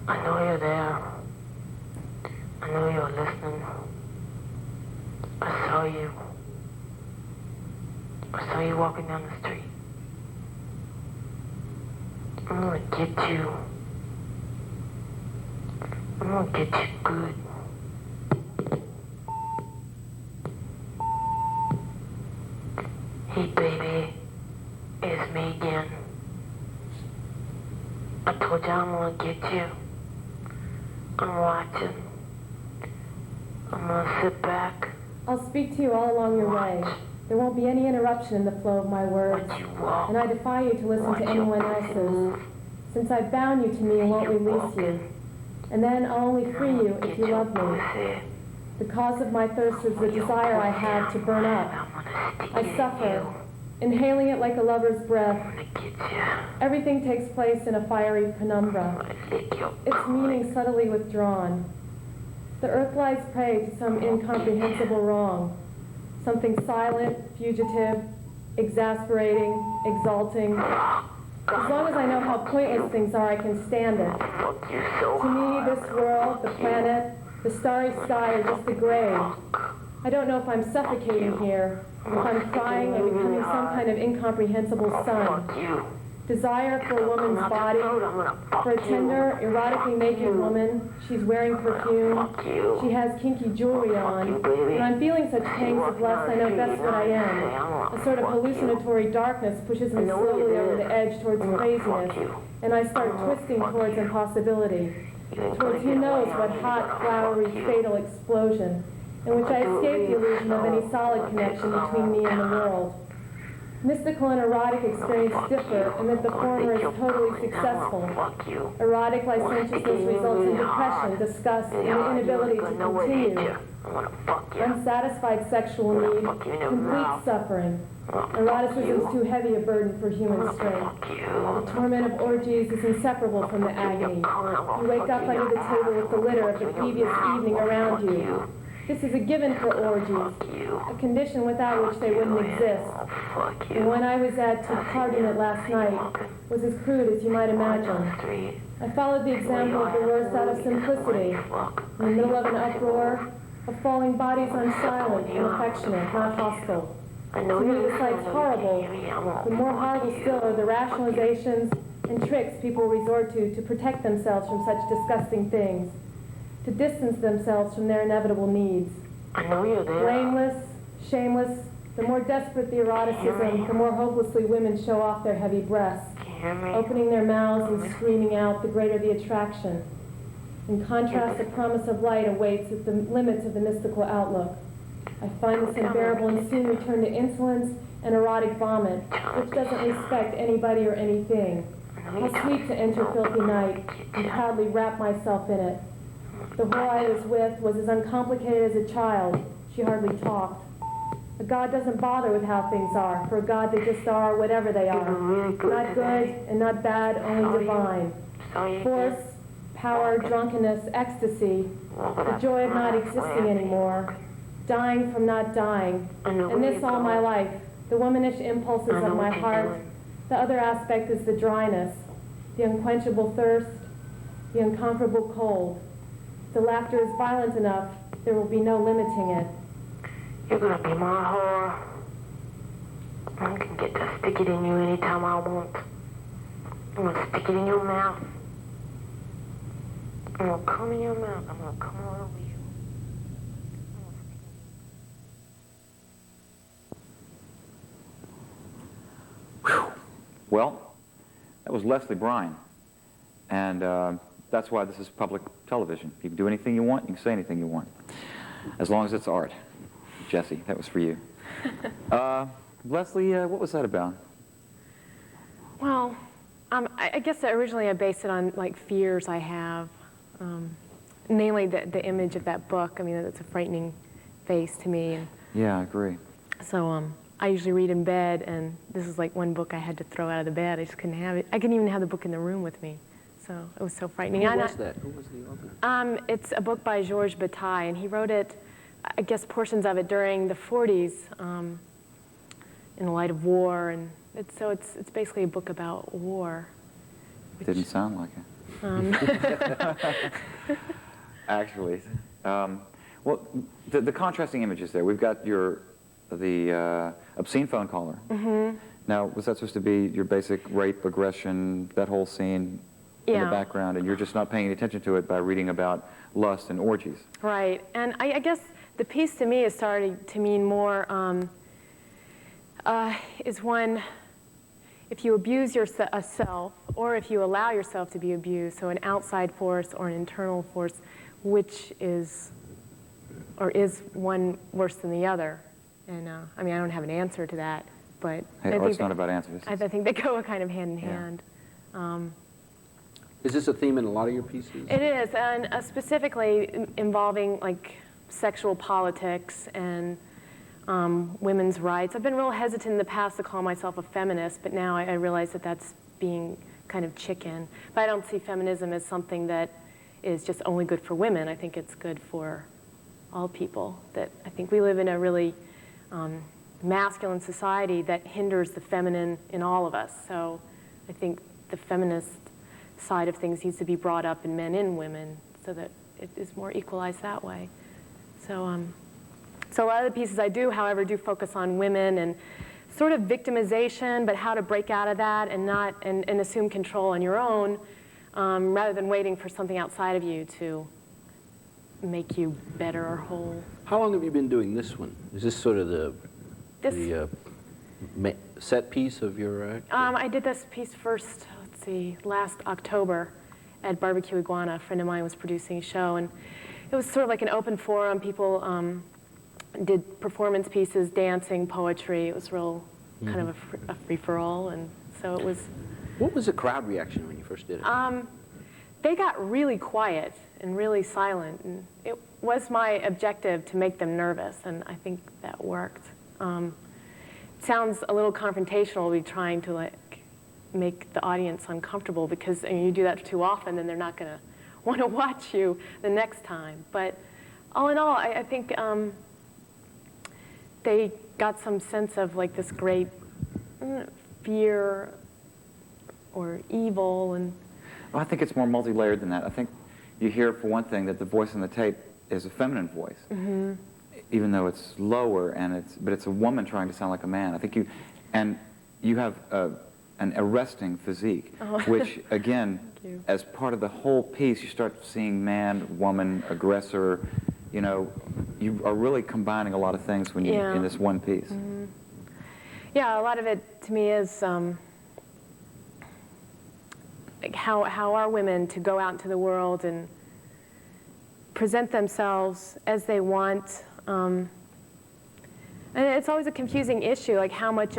I know you're there. I know you're listening. I saw you. I saw you walking down the street. I'm gonna get you. I'm gonna get you good. Hey, baby. It's me again. I told you I'm gonna get you. I'm watching. I'm gonna sit back. I'll speak to you all along your way. There won't be any interruption in the flow of my words, and I defy you to listen to anyone else's. Since I've bound you to me and won't release you. And then I'll only free you if you love me. The cause of my thirst is the desire I have to burn up. I suffer, inhaling it like a lover's breath. Everything takes place in a fiery penumbra, its meaning subtly withdrawn. The earth lies prey to some incomprehensible wrong, something silent, fugitive, exasperating, exalting. As long as I know how pointless things are, I can stand it. To me, this world, the planet, the starry sky are just a grave. I don't know if I'm suffocating here, if I'm crying or becoming some kind of incomprehensible sun. Desire for a woman's body, for a tender, erotically naked woman. She's wearing perfume. She has kinky jewelry on. When I'm feeling such pangs of lust, I know best what I am. A sort of hallucinatory darkness pushes me slowly over the edge towards craziness, and I start twisting towards impossibility, towards who knows what hot, flowery, fatal explosion, in which I escape the illusion of any solid connection between me and the world. Mystical and erotic experience differ in that the former is totally successful. Erotic licentiousness results in depression, disgust, and the inability to continue. Unsatisfied sexual need, complete suffering. Eroticism is too heavy a burden for human strength. The torment of orgies is inseparable from the agony. You wake up under the table with the litter of the previous evening around you. This is a given for orgies, a condition without which they wouldn't exist. And when I was at Tardinate last night, was as crude as you might imagine. I followed the example of the worst out of simplicity. In the middle of an uproar, of falling bodies on silent and affectionate, not hostile. To me, the sight's horrible. But more horrible still are the rationalizations and tricks people resort to protect themselves from such disgusting things, to distance themselves from their inevitable needs. I know you're there. Blameless, shameless, the more desperate the eroticism, the more hopelessly women show off their heavy breasts, opening their mouths and screaming out, the greater the attraction. In contrast, the promise of light awaits at the limits of the mystical outlook. I find this unbearable and soon return to insolence and erotic vomit, which doesn't respect anybody or anything. How sweet to enter filthy night and proudly wrap myself in it. The whore I was with was as uncomplicated as a child. She hardly talked. A God doesn't bother with how things are. For a God, they just are whatever they are. Not good and not bad, only divine. Force, power, drunkenness, ecstasy, the joy of not existing anymore, dying from not dying. And this all my life, the womanish impulses of my heart. The other aspect is the dryness, the unquenchable thirst, the unconquerable cold. The laughter is violent enough, there will be no limiting it. You're gonna be my whore. I can get to stick it in you anytime I want. I'm gonna stick it in your mouth. I'm gonna come in your mouth. I'm gonna come all over you. Whew. Well, that was Leslie Bryant. And that's why this is public television. You can do anything you want, you can say anything you want, as long as it's art. Jesse, that was for you. Leslie, what was that about? Well, I guess originally I based it on like fears I have, namely the image of that book. I mean, it's a frightening face to me. And yeah, I agree. so I usually read in bed, and this is like one book I had to throw out of the bed. I just couldn't have it. I couldn't even have the book in the room with me. So it was so frightening. Who was that? Who was the author? It's a book by Georges Bataille, and he wrote it, I guess, portions of it during the 40s in the light of war, and it's basically a book about war. Didn't sound like it. Actually. Well, the contrasting images there. We've got the obscene phone caller. Mm-hmm. Now, was that supposed to be your basic rape, aggression, that whole scene in the background, and you're just not paying any attention to it by reading about lust and orgies? Right, and I guess the piece to me is starting to mean more is when if you abuse yourself, or if you allow yourself to be abused, so an outside force or an internal force, which is, or is one worse than the other? And I mean, I don't have an answer to that, but Hey, art's not about answers. I think they go kind of hand in hand. Is this a theme in a lot of your pieces? It is, and specifically involving like sexual politics and women's rights. I've been real hesitant in the past to call myself a feminist, but now I realize that that's being kind of chicken. But I don't see feminism as something that is just only good for women. I think it's good for all people. That I think we live in a really masculine society that hinders the feminine in all of us. So I think the feminist side of things needs to be brought up in men and women so that it is more equalized that way. So a lot of the pieces I do, however, do focus on women and sort of victimization, but how to break out of that and not and assume control on your own, rather than waiting for something outside of you to make you better or whole. How long have you been doing this one? Is this sort of the set piece of your act? I did this piece first, let's see, last October at Barbecue Iguana. A friend of mine was producing a show, and it was sort of like an open forum. People did performance pieces, dancing, poetry. It was real kind of a free-for-all, and so it was. What was the crowd reaction when you first did it? They got really quiet and really silent, and it was my objective to make them nervous, and I think that worked. It sounds a little confrontational to be trying to like make the audience uncomfortable, because you do that too often, then they're not going to want to watch you the next time. But all in all, I think they got some sense of like this great fear or evil. And Well, I think it's more multi-layered than that. I think you hear, for one thing, that the voice on the tape is a feminine voice, even though it's lower, but it's a woman trying to sound like a man. I think you have an arresting physique, which again, as part of the whole piece, you start seeing man, woman, aggressor. You know, you are really combining a lot of things when you in this one piece. Yeah, a lot of it to me is like how are women to go out into the world and present themselves as they want. And it's always a confusing issue, like how much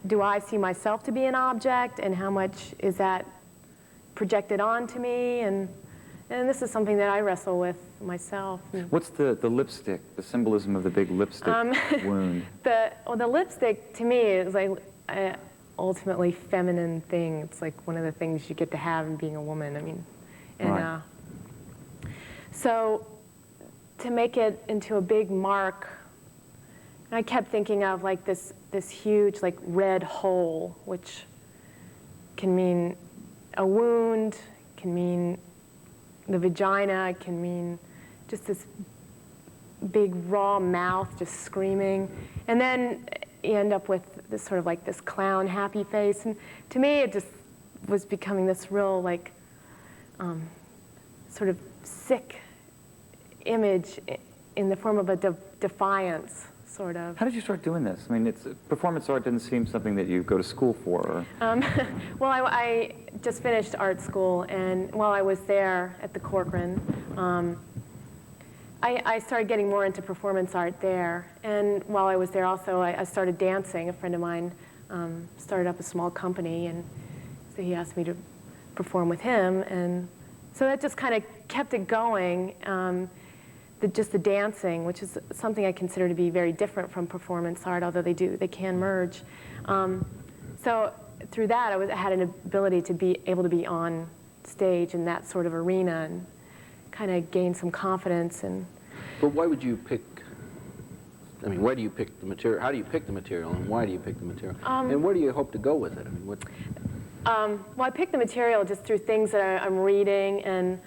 do I see myself to be an object, and how much is that projected onto me, and this is something that I wrestle with myself. What's the lipstick, the symbolism of the big lipstick wound? The lipstick to me is like an ultimately feminine thing. It's like one of the things you get to have in being a woman. I mean, and right. So to make it into a big mark, I kept thinking of like this huge like red hole, which can mean a wound, can mean the vagina, can mean just this big raw mouth just screaming, and then you end up with this sort of like this clown happy face. And to me it just was becoming this real like sort of sick image in the form of a defiance, sort of. How did you start doing this? I mean, performance art didn't seem something that you go to school for. Or... Well, I just finished art school, and while I was there at the Corcoran, I started getting more into performance art there. And while I was there also, I started dancing. A friend of mine started up a small company, and so he asked me to perform with him. And so that just kind of kept it going. Just the dancing, which is something I consider to be very different from performance art, although they can merge. So through that, I had an ability to be able to be on stage in that sort of arena and kind of gain some confidence. But why would you pick? I mean, why do you pick the material? How do you pick the material, and why do you pick the material? And where do you hope to go with it? I mean, what? Well, I pick the material just through things that I'm reading, and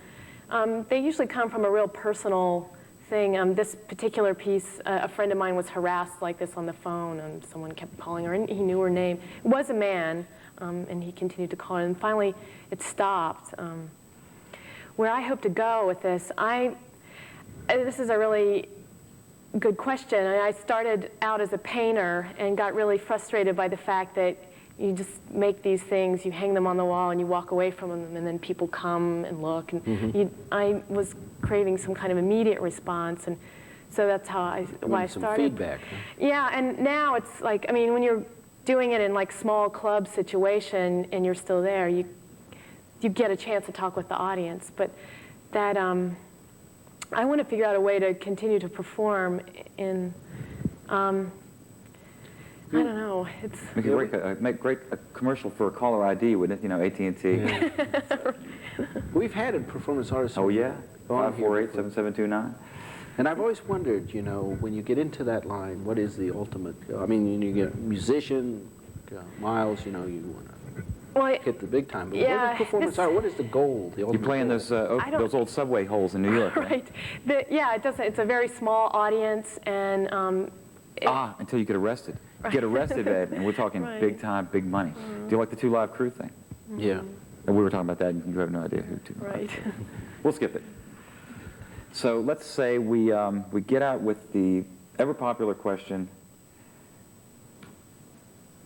they usually come from a real personal thing. This particular piece, a friend of mine was harassed like this on the phone, and someone kept calling her, and he knew her name. It was a man, and he continued to call her, and finally it stopped. Where I hope to go with this, this is a really good question. I started out as a painter and got really frustrated by the fact that you just make these things, you hang them on the wall, and you walk away from them, and then people come and look. And I was craving some kind of immediate response, and so that's why I started. Some feedback. Huh? Yeah, and now it's like, I mean, when you're doing it in like small club situation and you're still there, you get a chance to talk with the audience. But that I want to figure out a way to continue to perform in. I don't know. It's Make great a commercial for a caller ID, wouldn't it? You know, AT&T. Yeah. We've had a performance artist. Oh yeah, on here 548-7729. And I've always wondered, you know, when you get into that line, what is the ultimate? I mean, you get a musician, Miles. You know, you want to hit the big time. But yeah, what is performance art? What is the goal? The ultimate You play in goal? those old subway holes in New York. right. Yeah, it doesn't. It's a very small audience, and until you get arrested. You get arrested, Ed, and we're talking Right. big time, big money. Do you like the 2 Live Crew thing? Yeah. And we were talking about that, and you have no idea who to. right. We'll skip it. So let's say we get out with the ever popular question,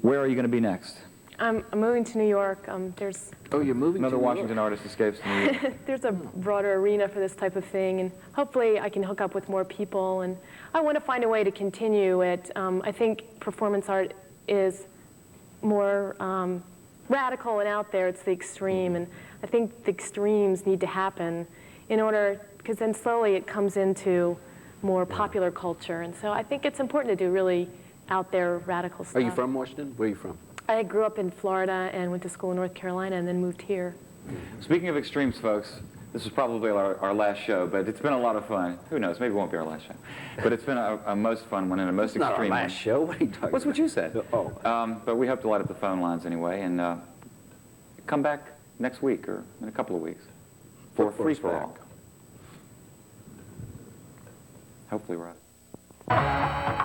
where are you going to be next? I'm moving to New York. There's Oh, you're moving Another to New Washington York. artist escapes to New York. there's a broader arena for this type of thing, and hopefully I can hook up with more people, and I want to find a way to continue it. I think performance art is more radical and out there. It's the extreme, and I think the extremes need to happen in order, because then slowly it comes into more popular culture, and so I think it's important to do really out there radical stuff. Are you from Washington? Where are you from? I grew up in Florida and went to school in North Carolina and then moved here. Speaking of extremes, folks, this is probably our last show, but it's been a lot of fun. Who knows? Maybe it won't be our last show. But it's been a most fun one and a most It's not our extreme last one. show. What are you talking What's about? what you said? Oh. But we hope to light up the phone lines anyway, and come back next week or in a couple of weeks for Look for us free-for-all. back. Hopefully we're out.